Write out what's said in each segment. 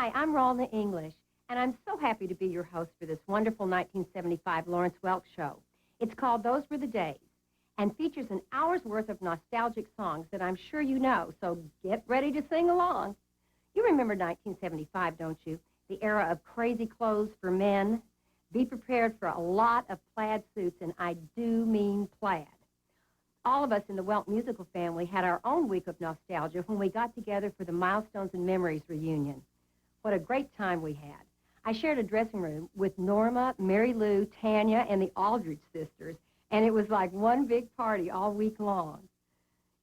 Hi, I'm Ralna English, and I'm so happy to be your host for this wonderful 1975 Lawrence Welk show. It's called Those Were the Days, and features an hour's worth of nostalgic songs that I'm sure you know, so get ready to sing along. You remember 1975, don't you? The era of crazy clothes for men. Be prepared for a lot of plaid suits, and I do mean plaid. All of us in the Welk musical family had our own week of nostalgia when we got together for the Milestones and Memories reunion. What a great time we had. I shared a dressing room with Norma, Mary Lou, Tanya, and the Aldrich sisters, and it was like one big party all week long.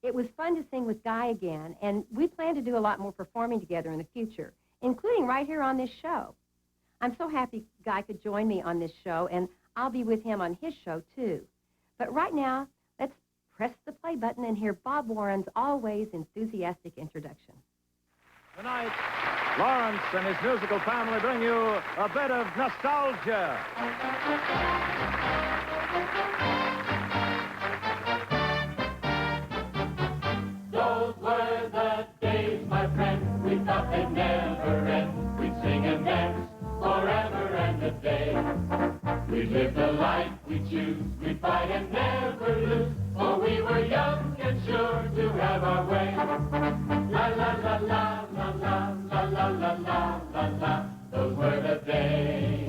It was fun to sing with Guy again, and we plan to do a lot more performing together in the future, including right here on this show. I'm so happy Guy could join me on this show, and I'll be with him on his show, too. But right now, let's press the play button and hear Bob Warren's always enthusiastic introduction. Tonight, Lawrence and his musical family bring you a bit of nostalgia. Those were the days, my friend, we thought they'd never end. We'd sing and dance forever and a day. We'd live the life we choose, we'd fight and never lose, for we were young and sure to have our way. La la la la la la la la la la la la. Those were the days.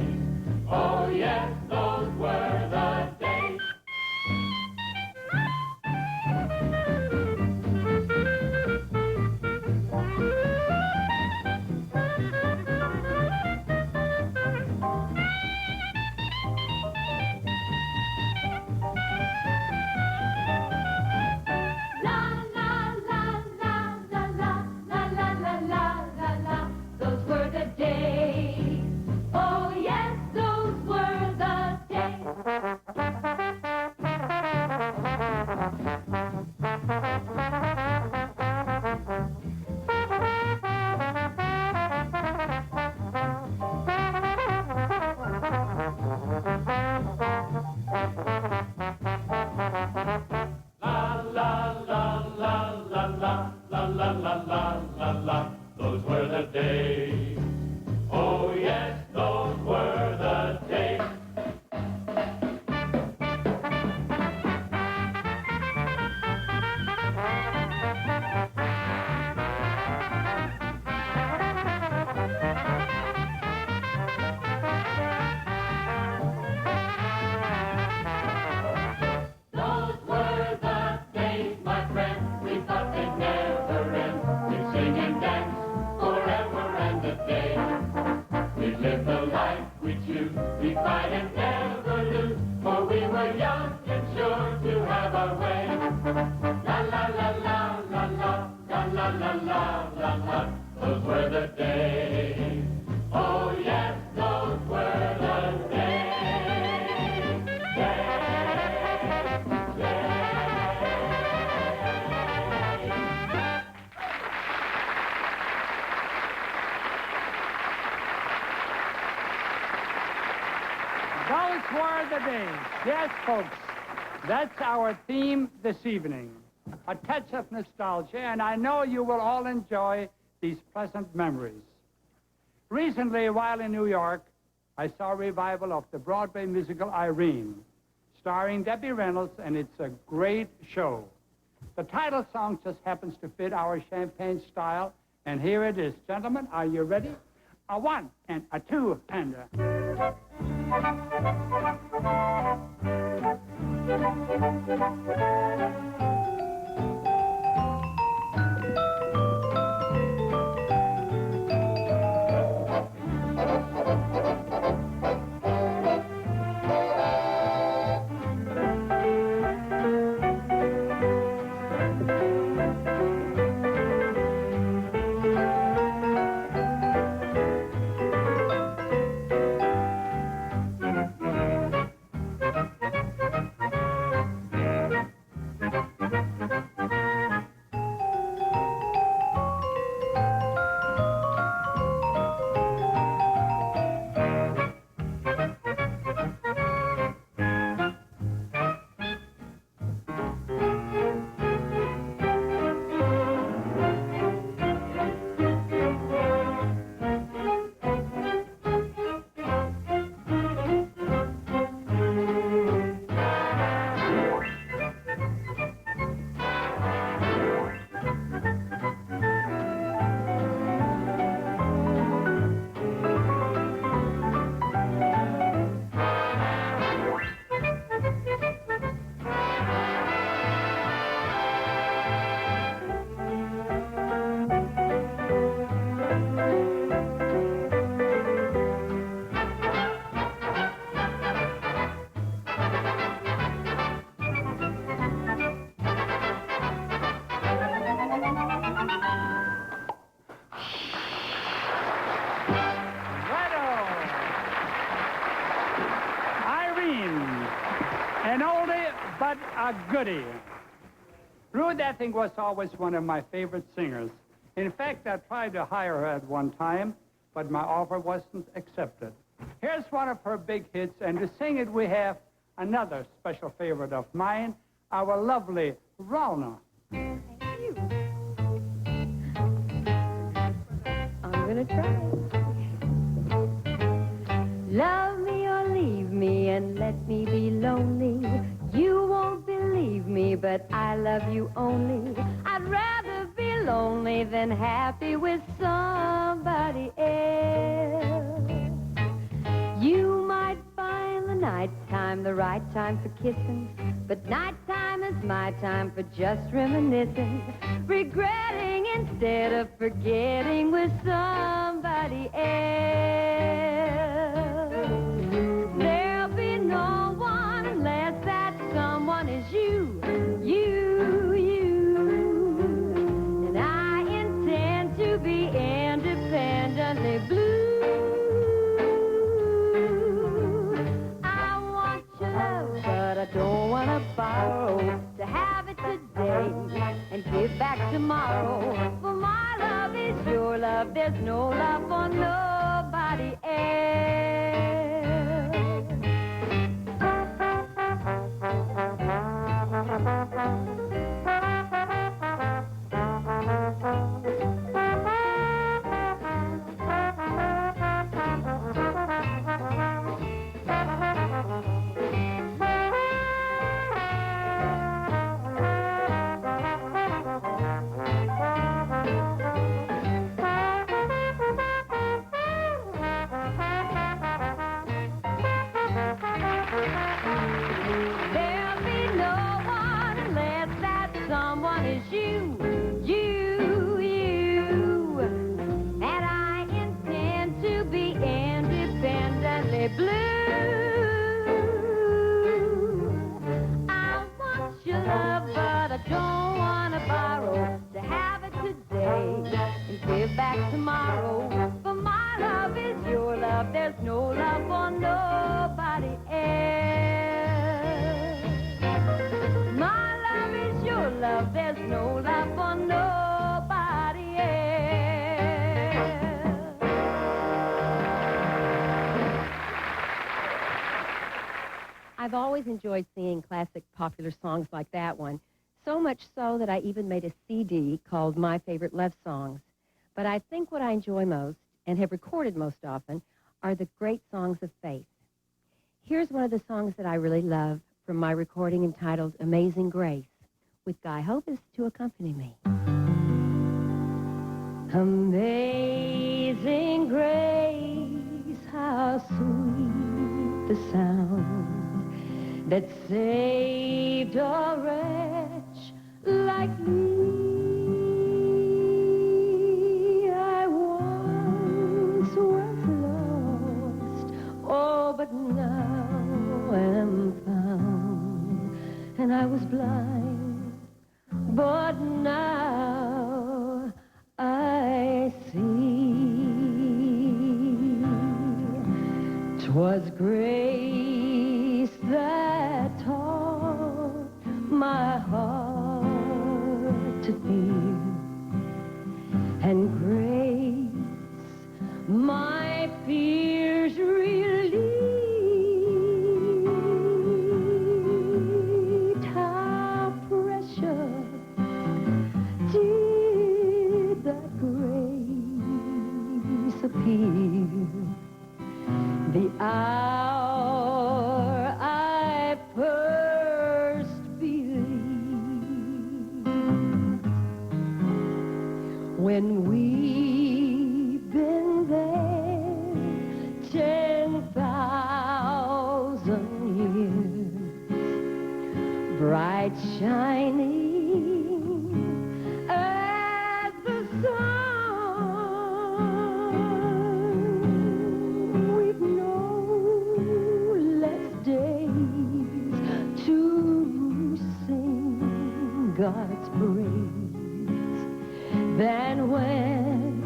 Oh yes, those were the days. Those were the days. Yes, folks, that's our theme this evening. A touch of nostalgia, and I know you will all enjoy these pleasant memories. Recently, while in New York, I saw a revival of the Broadway musical Irene, starring Debbie Reynolds, and it's a great show. The title song just happens to fit our champagne style, and here it is. Gentlemen, are you ready? A one and a two and a... goody. Ruth, I think, was always one of my favorite singers. In fact, I tried to hire her at one time, but my offer wasn't accepted. Here's one of her big hits, and to sing it, we have another special favorite of mine, our lovely Ralna. Thank you. I'm gonna try. Love me or leave me and let me be lonely. You won't believe me, but I love you only. I'd rather be lonely than happy with somebody else. You might find the nighttime the right time for kissing, but nighttime is my time for just reminiscing, regretting instead of forgetting with somebody else. There'll be no one unless that someone is you, and I intend to be independently blue. I don't want to borrow to have it today and give back tomorrow. For my love is your love. There's no love for nobody I've always enjoyed singing classic popular songs like that one, so much so that I even made a CD called My Favorite Love Songs. But I think what I enjoy most, and have recorded most often, are the great songs of faith. Here's one of the songs that I really love from my recording entitled Amazing Grace, with Guy Hovis to accompany me. Amazing grace, how sweet the sound that saved a wretch like me. I once was lost, oh, but now am found. And I was blind, but now I see. 'Twas grace that taught my heart to fear, and grace my fears relieved. How precious did that grace appear the hour I first believed. When we've been there 10,000 years, bright shining as the sun, we've no less days to sing God's praise than when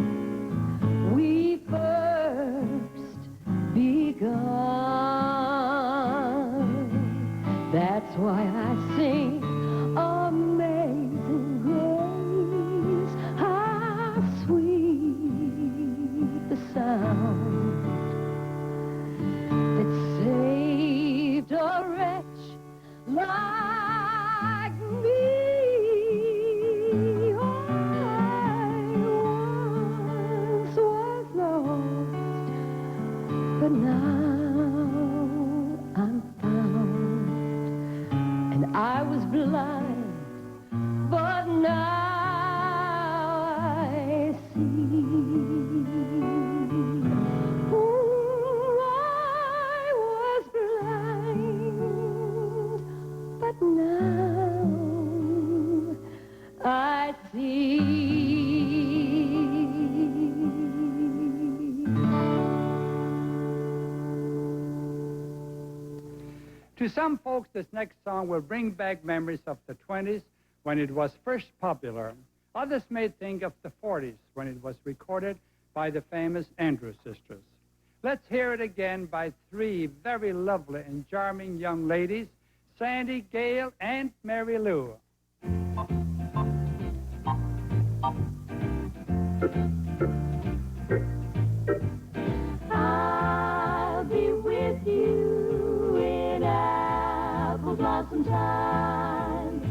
To some folks, this next song will bring back memories of the 20s when it was first popular. Others may think of the 40s when it was recorded by the famous Andrews sisters. Let's hear it again by three very lovely and charming young ladies, Sandi, Gail, and Mary Lou. I'll be with you in apple blossom time.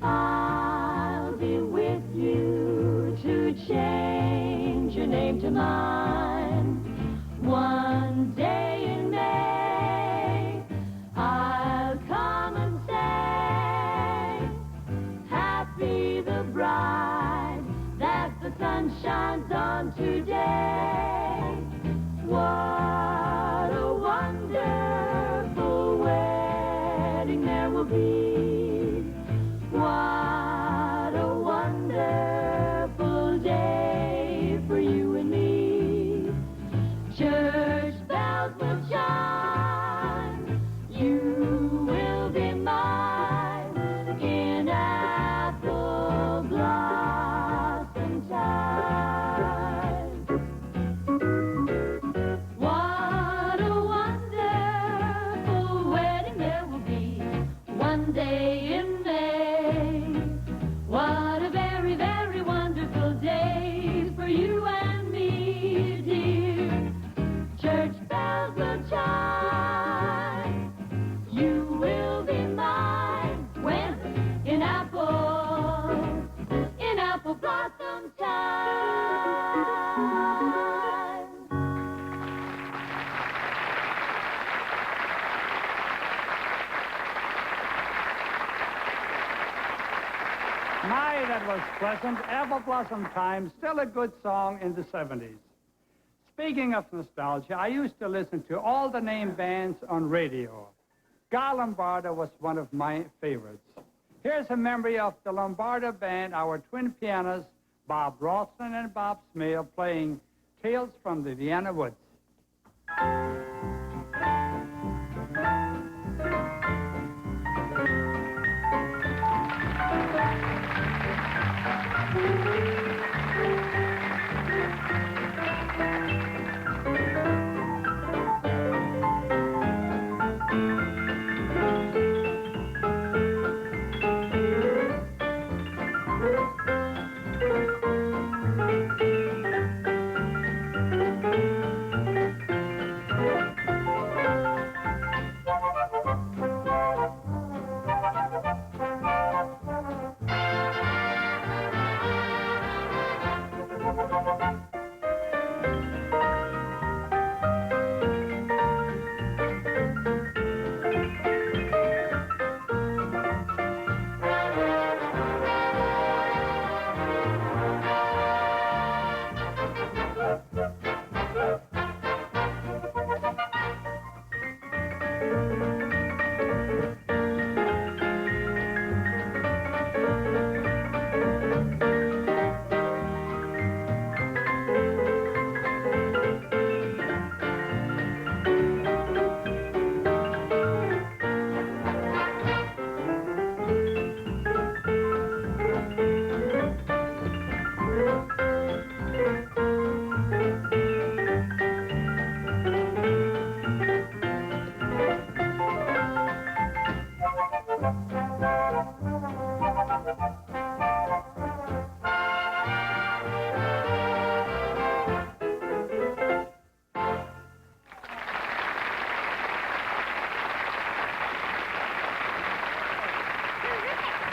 I'll be with you to change your name to mine. One day in May, I'll come and say, happy the bride that the sun shines on today. What a wonderful wedding there will be. What a wonderful day for you and me. Church bells will chime. You will be mine in apple blossom time. What a wonderful wedding there will be one day in May. What a very, very wonderful day for you and me, dear. Church bells will chime. You will be mine when in apple blossom time. My, that was pleasant. Apple Blossom Time, still a good song in the 70s. Speaking of nostalgia, I used to listen to all the name bands on radio. Guy Lombardo was one of my favorites. Here's a memory of the Lombardo band, our twin pianists, Bob Ralston and Bob Smale, playing Tales from the Vienna Woods.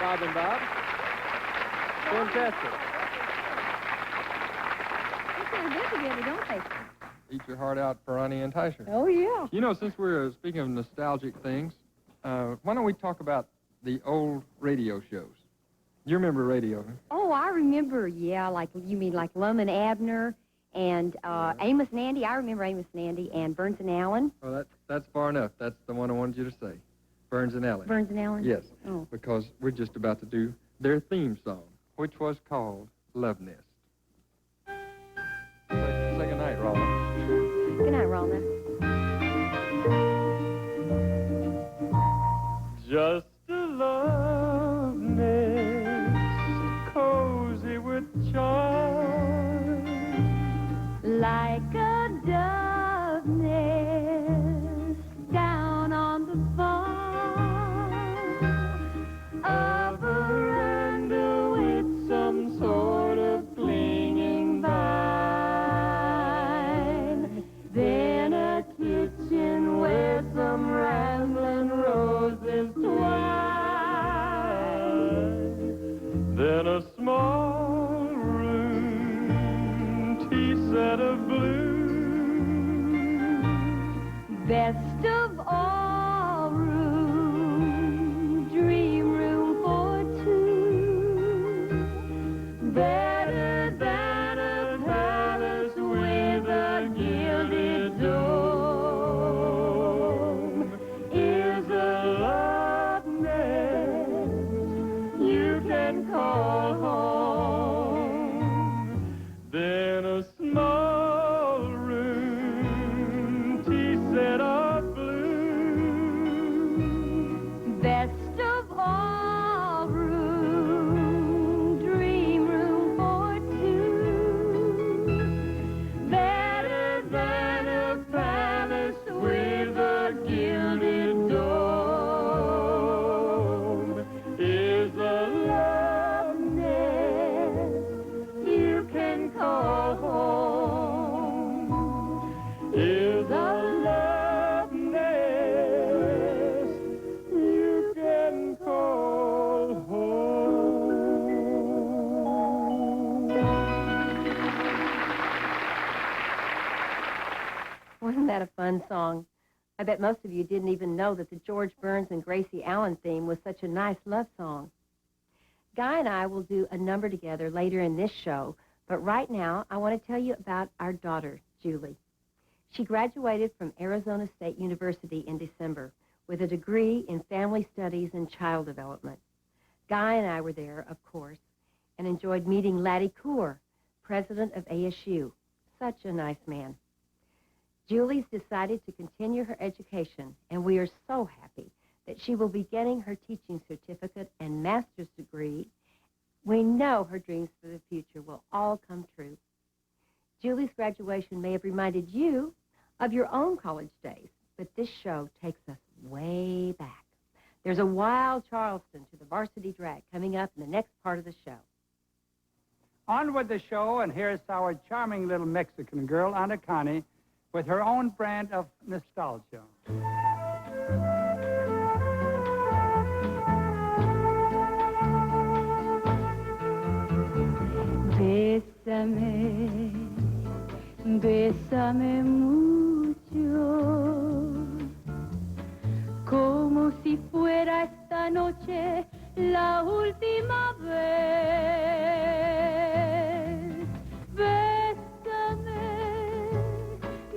Bob and Bob. Fantastic. They sound good together, don't they? Eat your heart out for Ronnie and Tysher. Oh, yeah. You know, since we're speaking of nostalgic things, why don't we talk about the old radio shows? You remember radio, huh? Oh, I remember, yeah, like, you mean like Lum and Abner and Amos and Andy. I remember Amos and Andy and Burns and Allen. Well, that's far enough. That's the one I wanted you to say. Burns and Allen. Burns and Allen? Yes, Oh. because we're just about to do their theme song, which was called Love Nest. Say goodnight, Ralna. Good night, Ralna. like a dove nest down on the farm, a veranda with some sort of clinging vine, then a kitchen where some rambling roses twine, then a small room, tea set of blue, best of all room, dream room for two, better than a palace with a gilded dome, is a love nest you can call home, then a small room, tea set of blue, best of all room, dream room for two, better than a palace with a gilded dome, is a love nest you can call home, is a love nest you can call home. Wasn't that a fun song? I bet most of you didn't even know that the George Burns and Gracie Allen theme was such a nice love song. Guy and I will do a number together later in this show, but right now I want to tell you about our daughter, Julie. She graduated from Arizona State University in December with a degree in family studies and child development. Guy and I were there, of course, and enjoyed meeting Laddie Kaur, president of ASU. Such a nice man. Julie's decided to continue her education, and we are so happy that she will be getting her teaching certificate and master's degree. We know her dreams for the future will all come true. Julie's graduation may have reminded you of your own college days, but this show takes us way back. There's a wild Charleston to the Varsity drag coming up in the next part of the show. On with the show, and here's our charming little Mexican girl, Anacani, with her own brand of nostalgia. Bésame, bésame mucho, como si fuera esta noche la última vez. Bésame,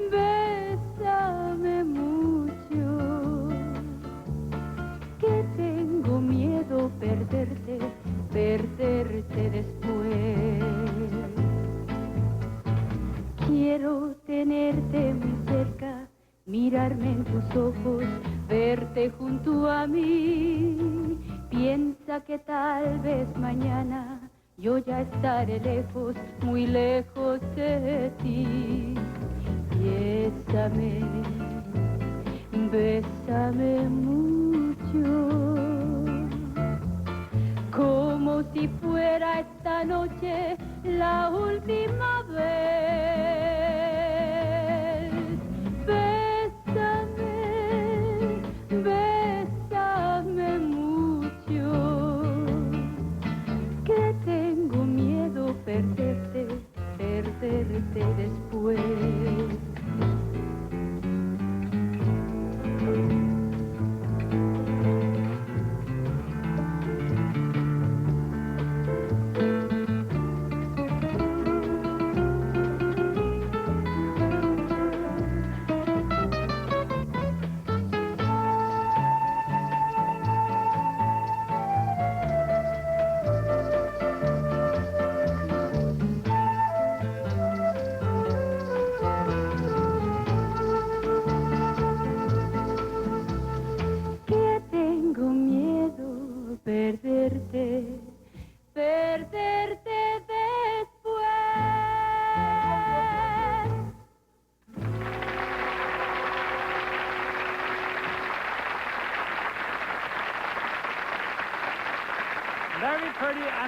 bésame mucho, que tengo miedo perderte, perderte después. Quiero tenerte muy cerca, mirarme en tus ojos, verte junto a mí. Piensa que tal vez mañana yo ya estaré lejos, muy lejos de ti. Bésame, bésame mucho, como si fuera esta noche la última vez. Bésame, bésame mucho, que tengo miedo perderte, perderte después.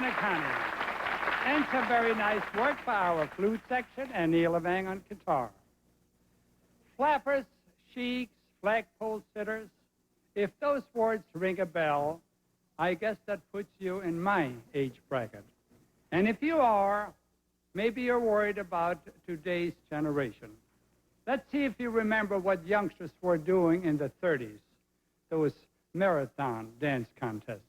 Anacani. And some very nice work by our flute section and Neil Levang on guitar. Flappers, sheiks, flagpole sitters, if those words ring a bell, I guess that puts you in my age bracket. And if you are, maybe you're worried about today's generation. Let's see if you remember what youngsters were doing in the 30s, those marathon dance contests.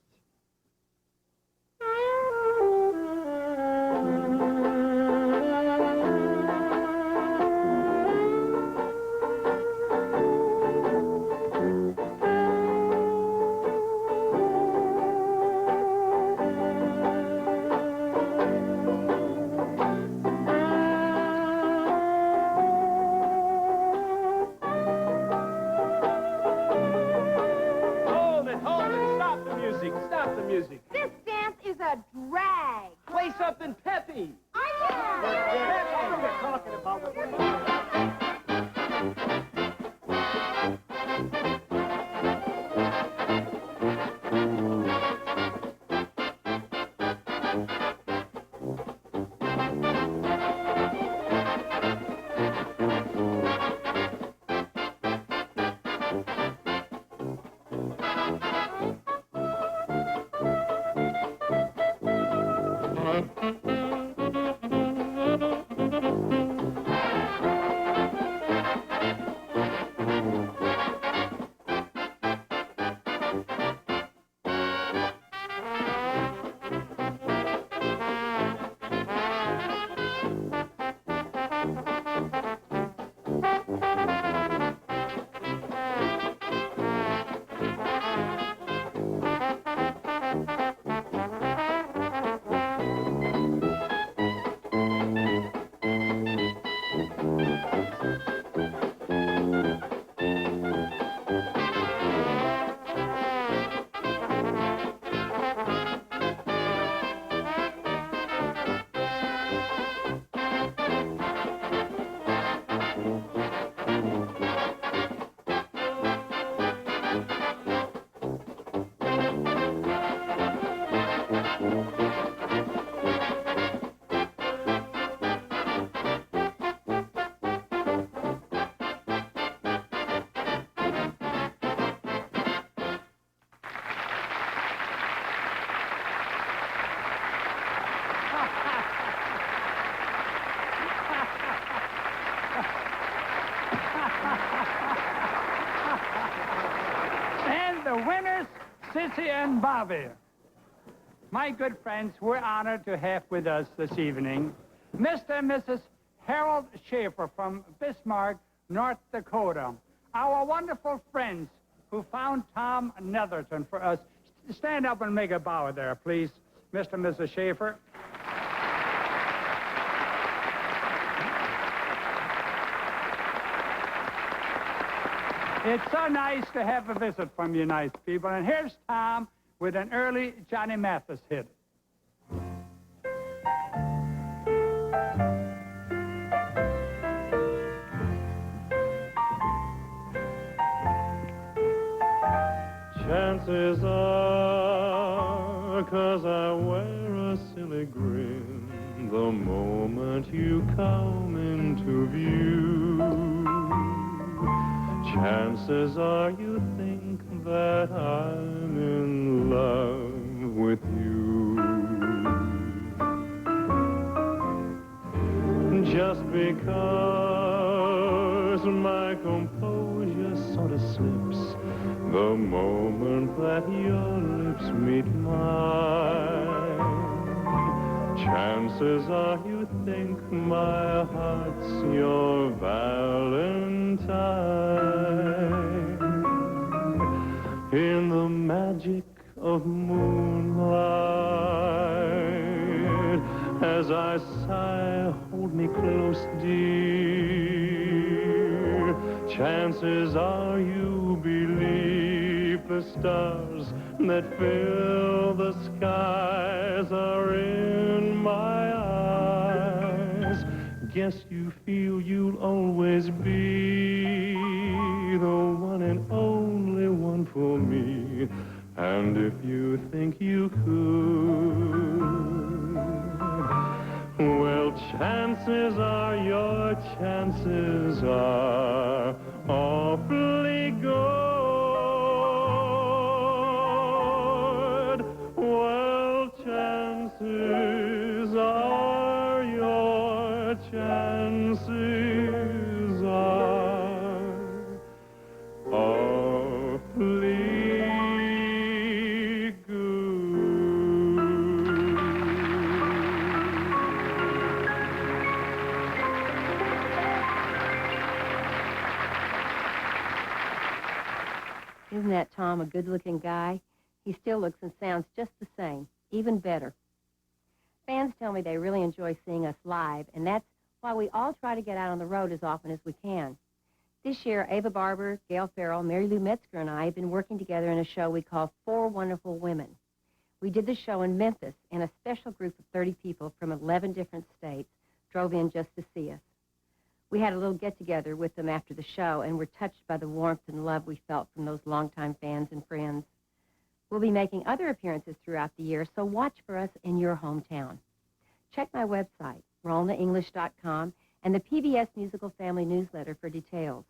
This dance is a drag. Play something peppy. That's all we're talking about. The winners, Cissy and Bobby. My good friends, we're honored to have with us this evening Mr. and Mrs. Harold Schaefer from Bismarck, North Dakota. Our wonderful friends who found Tom Netherton for us. Stand up and make a bow there, please, Mr. and Mrs. Schaefer. It's so nice to have a visit from you nice people. And here's Tom with an early Johnny Mathis hit. Chances are, 'cause I wear a silly grin the moment you come into view. Chances are you think that I'm in love with you. Just because my composure sort of slips the moment that your lips meet mine. Chances are you think my heart's your Valentine. In the magic of moonlight, as I sigh, hold me close, dear. Chances are you believe the stars that fill the skies are in my eyes. Guess you feel you'll always be the one and only one for me. And if you think you could chances are, your chances are awfully good. Well, chances are, your chances are awfully Isn't that Tom a good-looking guy? He still looks and sounds just the same, even better. Fans tell me they really enjoy seeing us live, and that's why we all try to get out on the road as often as we can. This year, Ava Barber, Gail, Farrell, Mary Lou Metzger, and I have been working together in a show we call Four Wonderful Women. We did the show in Memphis, and a special group of 30 people from 11 different states drove in just to see us. We had a little get-together with them after the show, and were touched by the warmth and love we felt from those longtime fans and friends. We'll be making other appearances throughout the year, so watch for us in your hometown. Check my website, RalnaEnglish.com, and the PBS Musical Family Newsletter for details.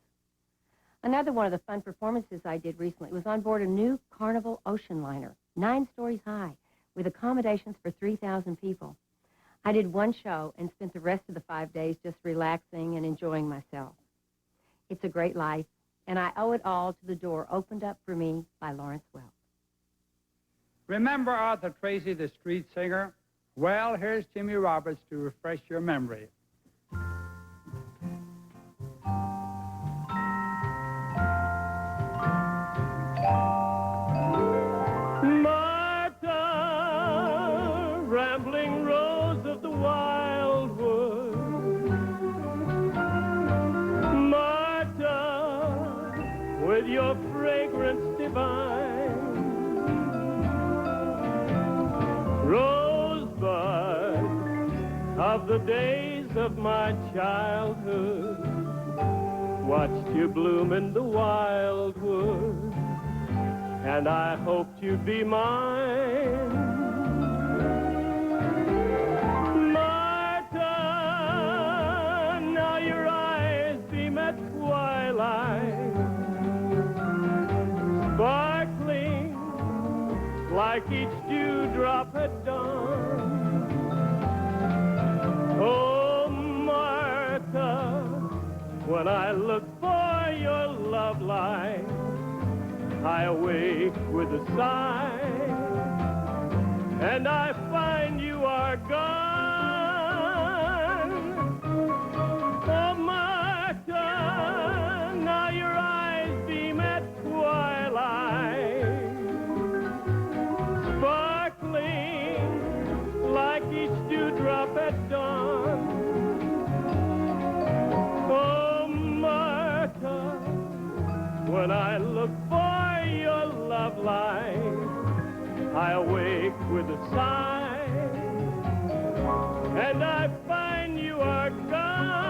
Another one of the fun performances I did recently was on board a new Carnival ocean liner, 9 stories high, with accommodations for 3,000 people. I did one show and spent the rest of the 5 days just relaxing and enjoying myself. It's a great life, and I owe it all to the door opened up for me by Lawrence Welk. Remember Arthur Tracy, the street singer? Well, here's Jimmy Roberts to refresh your memory. Martha, rambling rose of the wildwood. Martha, with your fragrance divine. Rosebud of the days of my childhood, watched you bloom in the wildwood, and I hoped you'd be mine. Martha, now your eyes beam at twilight, sparkling like each dewdrop at dawn. Oh, Martha, when I look for your love light, I awake with a sigh, and I find you are gone. Oh, Martha, now your eyes beam at twilight, sparkling like each dewdrop at dawn. Oh, Martha, when I look for your love light, I awake with a sigh, and I find you are gone.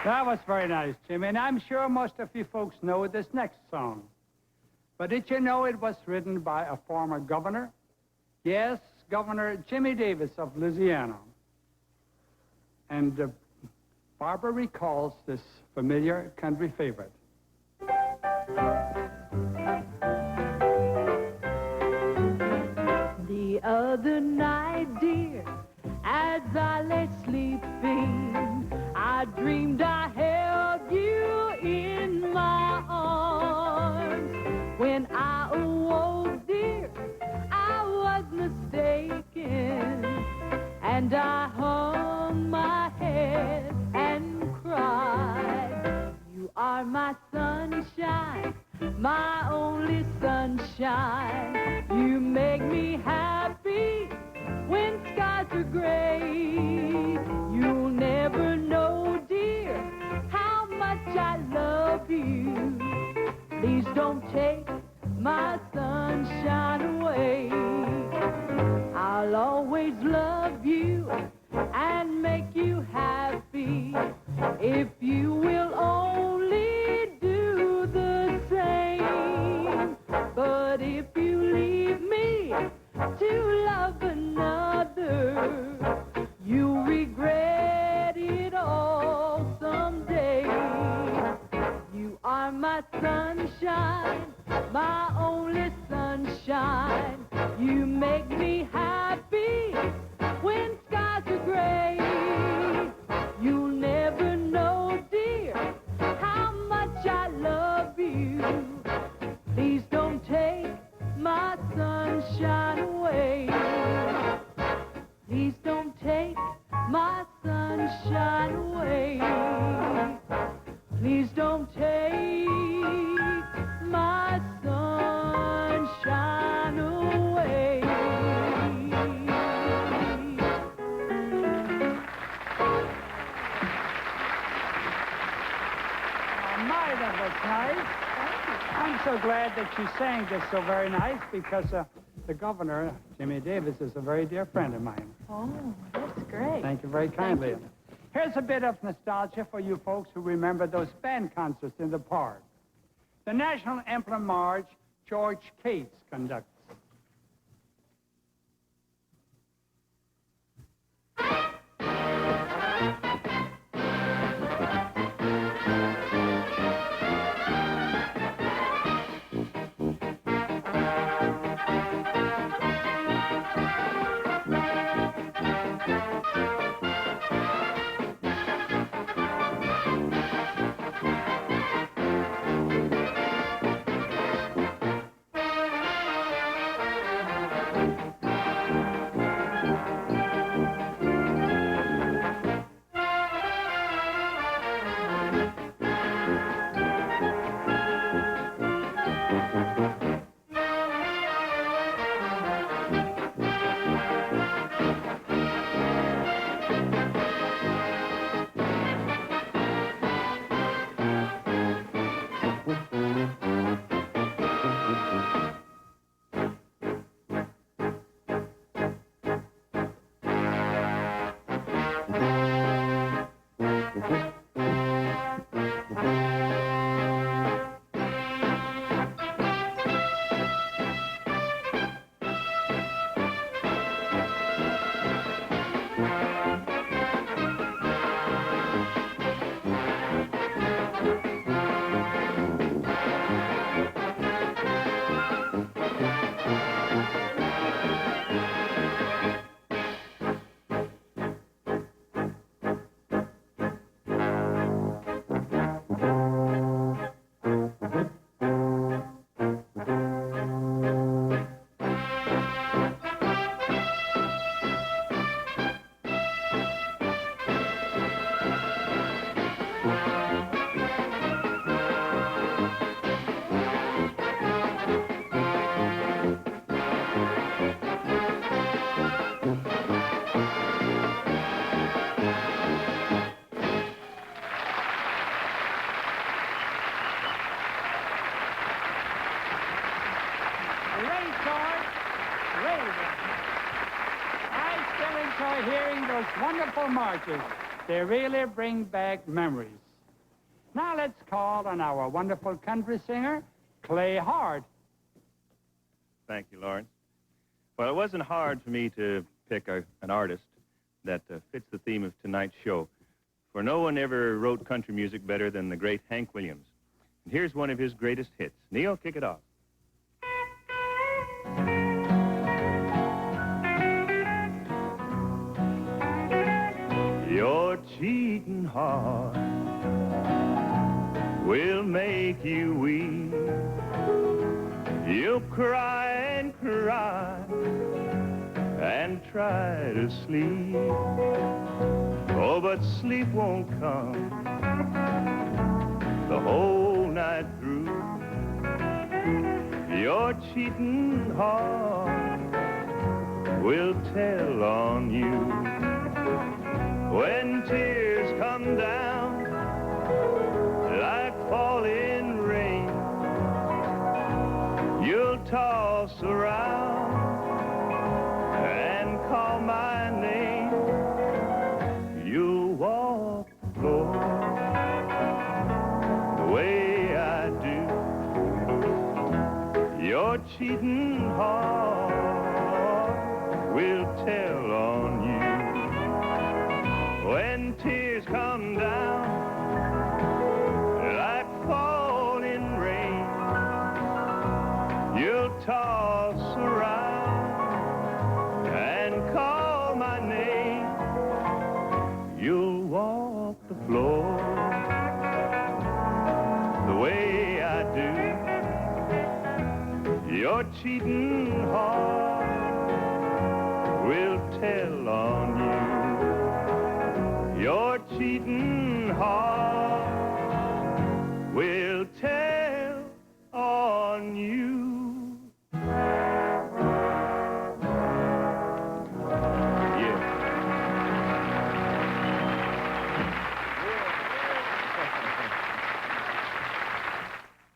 That was very nice, Jimmy, and I'm sure most of you folks know this next song. But did you know it was written by a former governor? Yes, Governor Jimmy Davis of Louisiana. And Barbara recalls this familiar country favorite. The other night, dear, as I lay sleeping, I dreamed I held you in my arms. When I awoke, dear, I was mistaken, and I hung my head and cried. You are my sunshine, my only sunshine. You make me happy when skies are gray. You'll never know, dear, how much I love you. Please don't take my sunshine away. I'll always love you and make you happy if you will only do the same. But if you leave me to love another, you'll regret it all someday. You are my sunshine, my only sunshine. You make me happy when skies are gray. You'll never know, dear, how much I love you. Please don't take my sunshine away. Please don't take my sunshine away. Please don't take my sunshine away. My, that was nice. I'm so glad that you sang this so very nice because the governor, Jimmy Davis, is a very dear friend of mine. Oh, that's great. Thank you very kindly. Thank you. Here's a bit of nostalgia for you folks who remember those band concerts in the park. The National Emblem March, George Cates conducts. Hearing those wonderful marches, they really bring back memories. Now let's call on our wonderful country singer, Clay Hart. Thank you, Lawrence. Well, it wasn't hard for me to pick an artist that fits the theme of tonight's show, for no one ever wrote country music better than the great Hank Williams. And here's one of his greatest hits. Neil, kick it off. Your cheating heart will make you weep. You'll cry and cry and try to sleep. Oh, but sleep won't come the whole night through. Your cheating heart will tell on you. When tears come down like falling rain, you'll toss around and call my name. cheating heart will tell on you when tears come down like falling rain. You'll toss around and call my name. You'll walk the floor the way I do. Your cheating heart will tell on you. Your cheating heart will tell on you.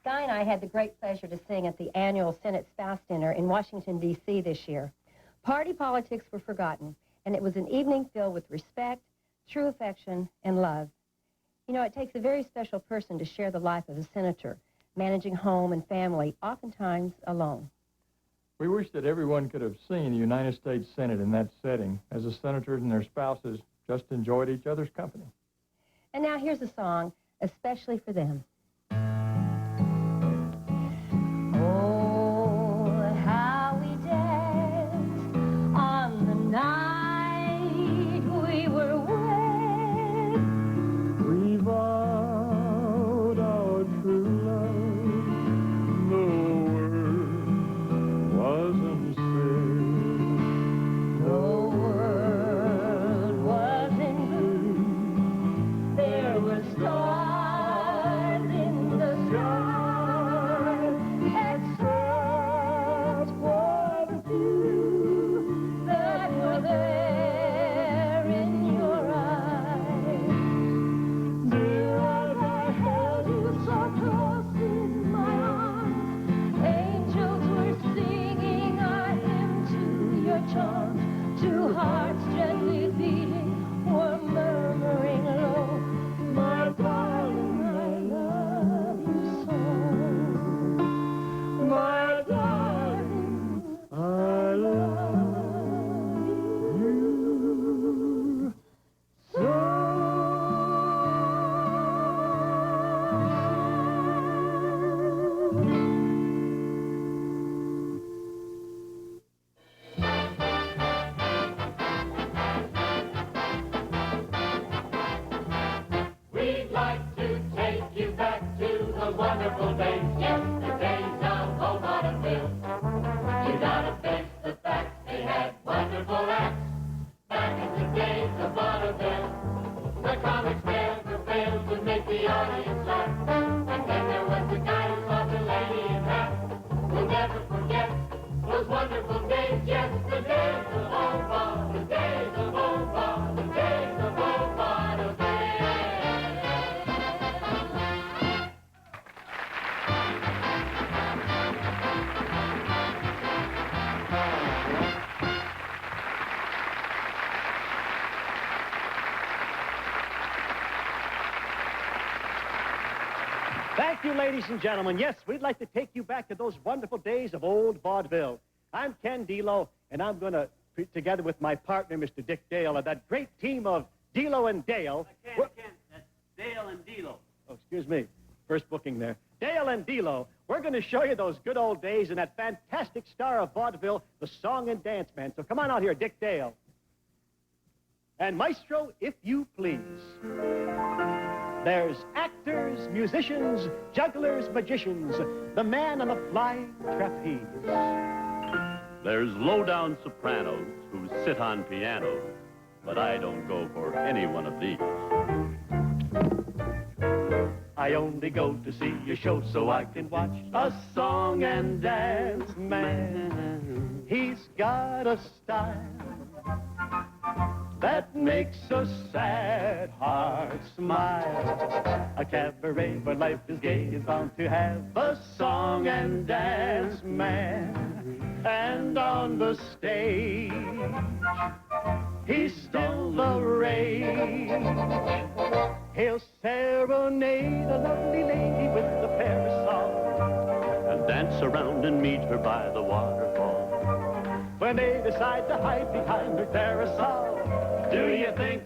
Guy and I had the great pleasure to sing at the annual Senate Spouse Dinner in Washington, D.C. this year. Party politics were forgotten, and it was an evening filled with respect, true affection, and love. You know, it takes a very special person to share the life of a senator, managing home and family, oftentimes alone. We wish that everyone could have seen the United States Senate in that setting, as the senators and their spouses just enjoyed each other's company. And now here's a song especially for them. Thank you, ladies and gentlemen. Yes, we'd like to take you back to those wonderful days of old vaudeville. I'm Ken Delo, and I'm going to, together with my partner, Mr. Dick Dale, and that great team of Delo and Dale. Ken, that's Dale and Delo. Oh, excuse me. First booking there. Dale and Delo, we're going to show you those good old days and that fantastic star of vaudeville, the song and dance man. So come on out here, Dick Dale. And Maestro, if you please. There's actors, musicians, jugglers, magicians, the man on the flying trapeze. There's low-down sopranos who sit on pianos, but I don't go for any one of these. I only go to see a show so I can watch a song and dance man. He's got a style that makes a sad heart smile. A cabaret where life is gay is bound to have a song and dance man. And on the stage, he's still the rage. He'll serenade a lovely lady with the parasol and dance around and meet her by the waterfall. When they decide to hide behind her parasol, do you think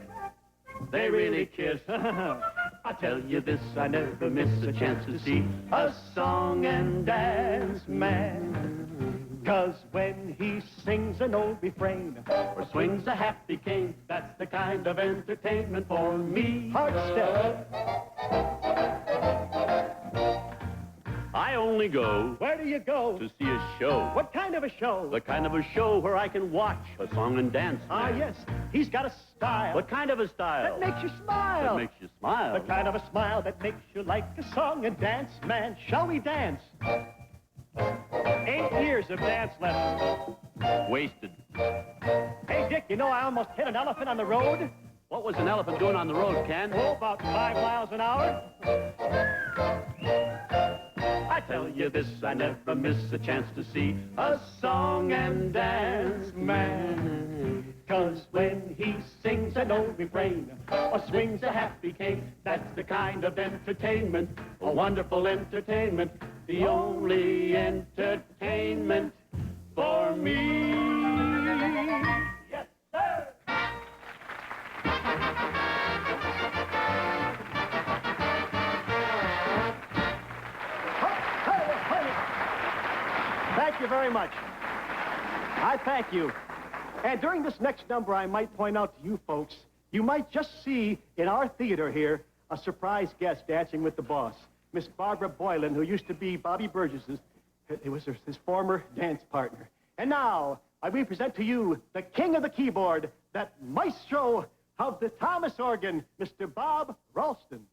they really kiss? I tell you this, I never miss a chance to see a song and dance man. 'Cause when he sings an old refrain or swings a happy cane, that's the kind of entertainment for me. Hard step. I only go. Where do you go? To see a show. What kind of a show? The kind of a show where I can watch a song and dance Ah, man. yes. He's got a style. What kind of a style? That makes you smile. That makes you smile. The kind of a smile that makes you like a song and dance man. Shall we dance? 8 years of dance lessons. Wasted. Hey, Dick, you know I almost hit an elephant on the road? What was an elephant doing on the road, Ken? Oh, about 5 miles an hour. I tell you this, I never miss a chance to see a song and dance man. 'Cause when he sings an old refrain or swings a happy cane, that's the kind of entertainment, a wonderful entertainment, the only entertainment for me. Yes, sir! Thank you very much. I thank you. And during this next number, I might point out to you folks, you might just see in our theater here a surprise guest dancing with the boss, Miss Barbara Boylan, who used to be Bobby Burgess's, it was his former dance partner. And now, we present to you the king of the keyboard, that maestro of the Thomas organ, Mr. Bob Ralston.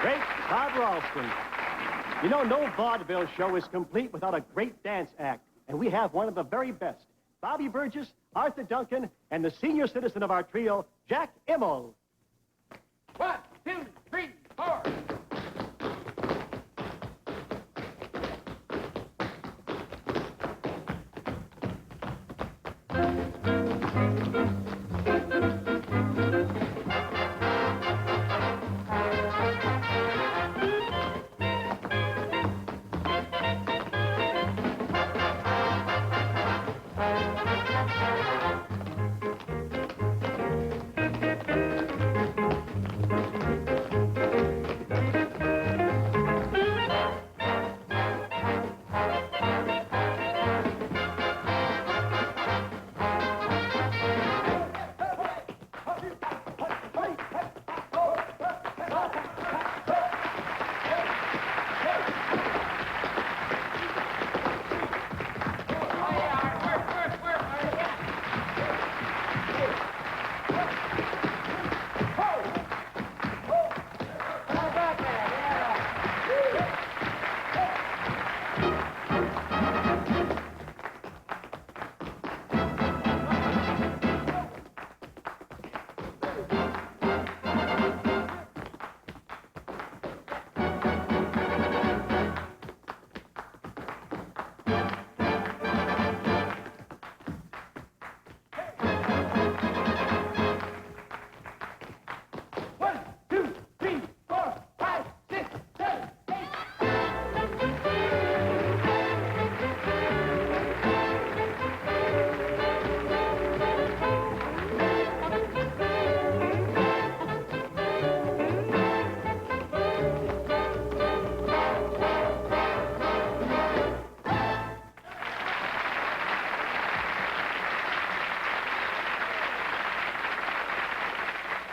Great Bob Ralston. You know, no vaudeville show is complete without a great dance act, and we have one of the very best. Bobby Burgess, Arthur Duncan, and the senior citizen of our trio, Jack Imel. 1, 2, 3, 4.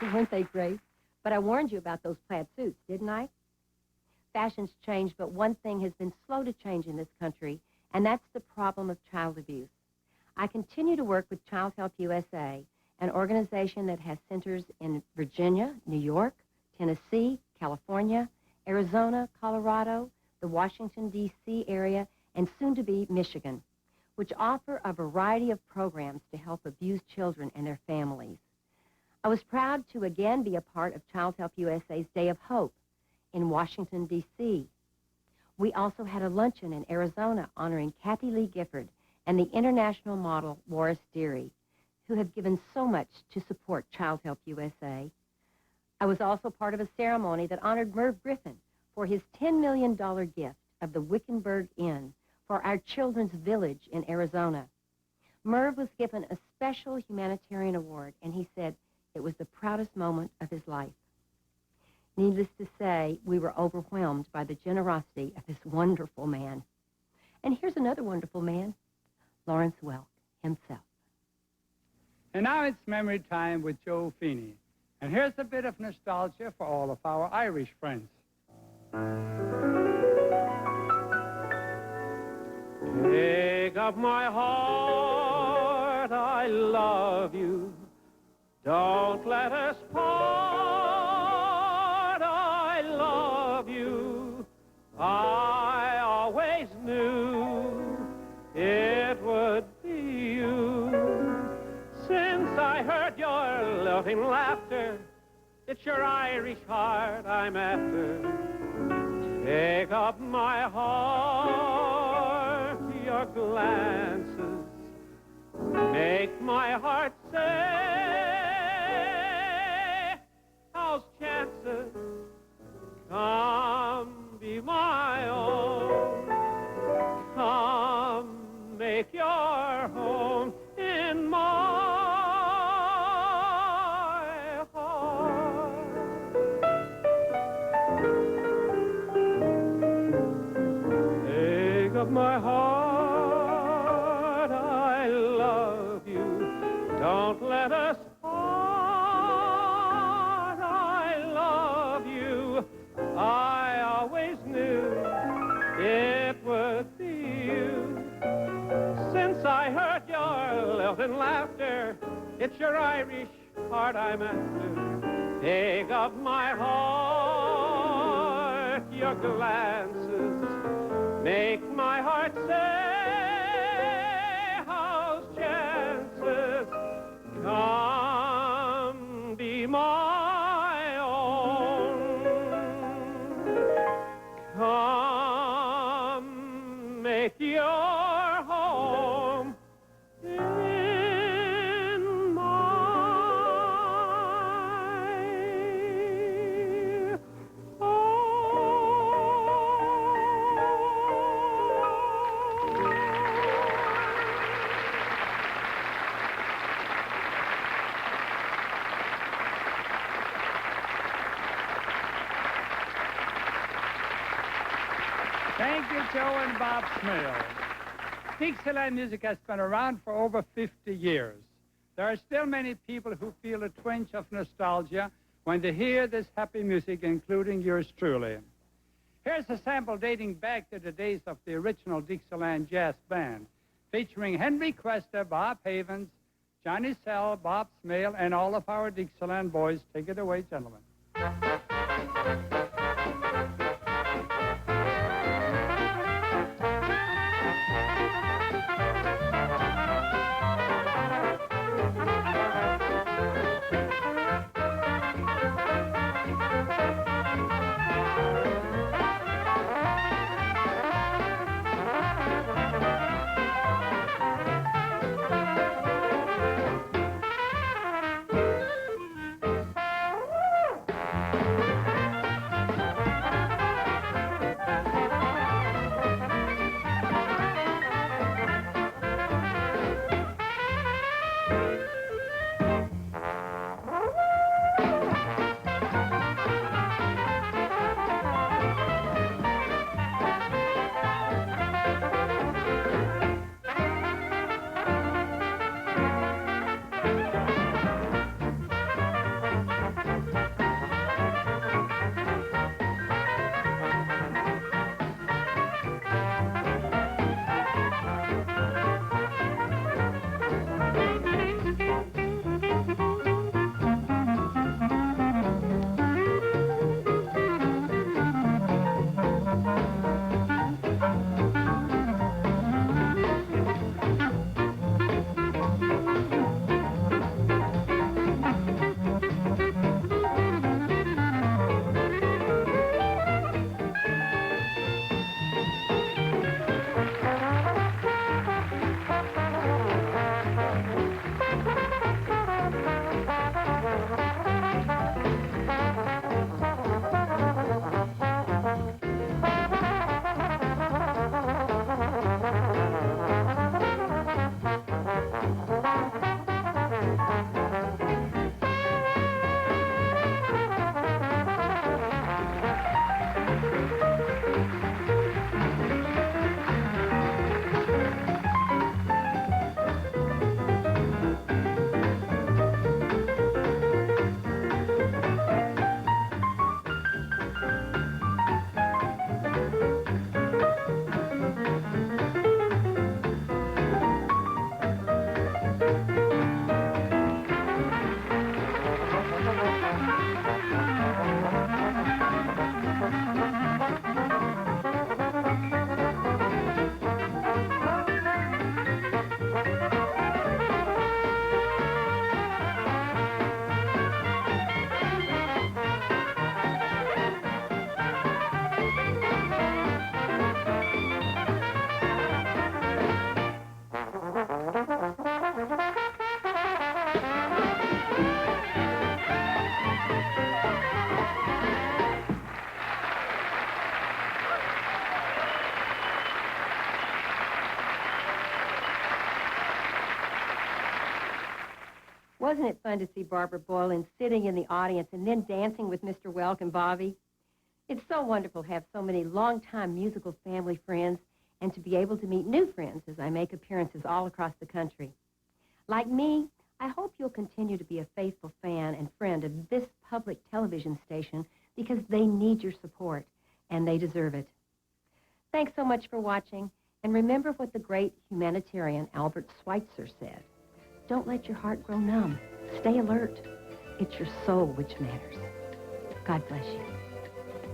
Weren't they great? But I warned you about those plaid suits, didn't I? Fashions change, but one thing has been slow to change in this country, and that's the problem of child abuse. I continue to work with Child Help USA, an organization that has centers in Virginia, New York, Tennessee, California, Arizona, Colorado, the Washington, D.C. area, and soon to be Michigan, which offer a variety of programs to help abused children and their families. I was proud to again be a part of Child Help USA's Day of Hope in Washington, D.C. We also had a luncheon in Arizona honoring Kathy Lee Gifford and the international model Loris Deary, who have given so much to support Child Help USA. I was also part of a ceremony that honored Merv Griffin for his $10 million gift of the Wickenburg Inn for our children's village in Arizona. Merv was given a special humanitarian award, and he said it was the proudest moment of his life. Needless to say, we were overwhelmed by the generosity of this wonderful man. And here's another wonderful man, Lawrence Welk himself. And now it's memory time with Joe Feeney. And here's a bit of nostalgia for all of our Irish friends. Take up my heart, I love you. Don't let us part, I love you. I always knew it would be you. Since I heard your loving laughter, it's your Irish heart I'm after. Take up my heart, your glances make my heart say, how's chances? Come be my own. Come make your home in my heart. Take up my heart, I love you. Don't let us part, I love you. I always knew it would be you. Since I heard your lilting laughter, it's your Irish heart I'm after. Take up my heart, your glances make my heart say, how's chances? Come be my own. Come make your home in my Thank you, Joe and Bob Smale. Dixieland music has been around for over 50 years. There are still many people who feel a twinge of nostalgia when they hear this happy music, including yours truly. Here's a sample dating back to the days of the original Dixieland Jazz Band, featuring Henry Cuesta, Bob Havens, Johnny Zell, Bob Smale, and all of our Dixieland boys. Take it away, gentlemen. Wasn't it fun to see Barbara Boylan sitting in the audience and then dancing with Mr. Welk and Bobby? It's so wonderful to have so many longtime musical family friends and to be able to meet new friends as I make appearances all across the country. Like me, I hope you'll continue to be a faithful fan and friend of this public television station because they need your support, and they deserve it. Thanks so much for watching, and remember what the great humanitarian Albert Schweitzer said. Don't let your heart grow numb. Stay alert. It's your soul which matters. God bless you.